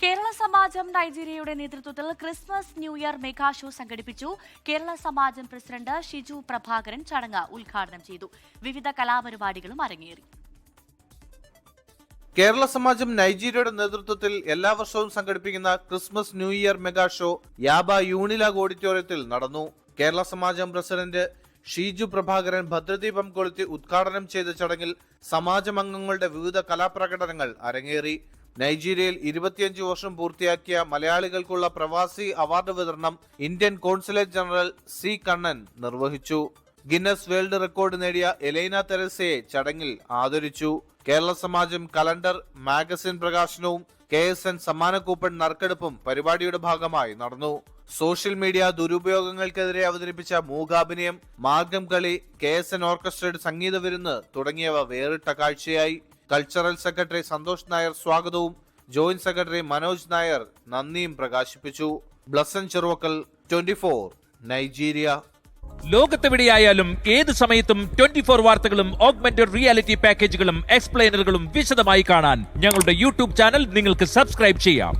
കേരള സമാജം നൈജീരിയയുടെ നേതൃത്വത്തിൽ Christmas new year mega show സംഘടിപ്പിച്ചു. Kerala Samajam president Shiju Prabhakaran ചടങ്ങ് ഉദ്ഘാടനം ചെയ്തു. വിവിധ കലാപരിപാടികളും അരങ്ങേറി. കേരള സമാജം നൈജീരിയയുടെ നേതൃത്വത്തിൽ എല്ലാ വർഷവും സംഘടിപ്പിക്കുന്ന Christmas new year mega show Yaba Unilag ഓഡിറ്റോറിയത്തിൽ നടന്നു. കേരള സമാജം പ്രസിഡന്റ് ഷിജു പ്രഭാകരൻ ഭദ്രദീപം കൊളുത്തി ഉദ്ഘാടനം ചെയ്ത ചടങ്ങിൽ സമാജം അംഗങ്ങളുടെ വിവിധ കലാപ്രകടനങ്ങൾ അരങ്ങേറി. നൈജീരിയയിൽ 25 വർഷം പൂർത്തിയാക്കിയ മലയാളികൾക്കുള്ള പ്രവാസി അവാർഡ് വിതരണം Indian consulate general C Kannan നിർവഹിച്ചു. ഗിന്നസ് വേൾഡ് റെക്കോർഡ് നേടിയ എലൈന തെരേസയെ ചടങ്ങിൽ ആദരിച്ചു. കേരള സമാജം കലണ്ടർ, മാഗസിൻ പ്രകാശനവും KSN സമ്മാന കൂപ്പൺ നറുക്കെടുപ്പും പരിപാടിയുടെ ഭാഗമായി നടന്നു. സോഷ്യൽ മീഡിയ ദുരുപയോഗങ്ങൾക്കെതിരെ അവതരിപ്പിച്ച മൂകാഭിനയം, മാർഗം കളി, KSN ഓർക്കസ്ട്രയുടെ സംഗീത വിരുന്ന് തുടങ്ങിയവ വേറിട്ട കാഴ്ചയായി. കൾച്ചറൽ സെക്രട്ടറി സന്തോഷ് നായർ സ്വാഗതവും ജോയിന്റ് സെക്രട്ടറി മനോജ് നായർ നന്ദിയും പ്രകാശിപ്പിച്ചു. ബ്ലസൻ ചെറുവക്കൽ, 24 നൈജീരിയ. ലോകത്തെവിടെയായാലും ഏത് സമയത്തും 24 വാർത്തകളും ഓഗ്മെന്റഡ് റിയാലിറ്റി പാക്കേജുകളും എക്സ്പ്ലെയിനറുകളും വിശദമായി കാണാൻ ഞങ്ങളുടെ യൂട്യൂബ് ചാനൽ നിങ്ങൾക്ക് സബ്സ്ക്രൈബ് ചെയ്യാം.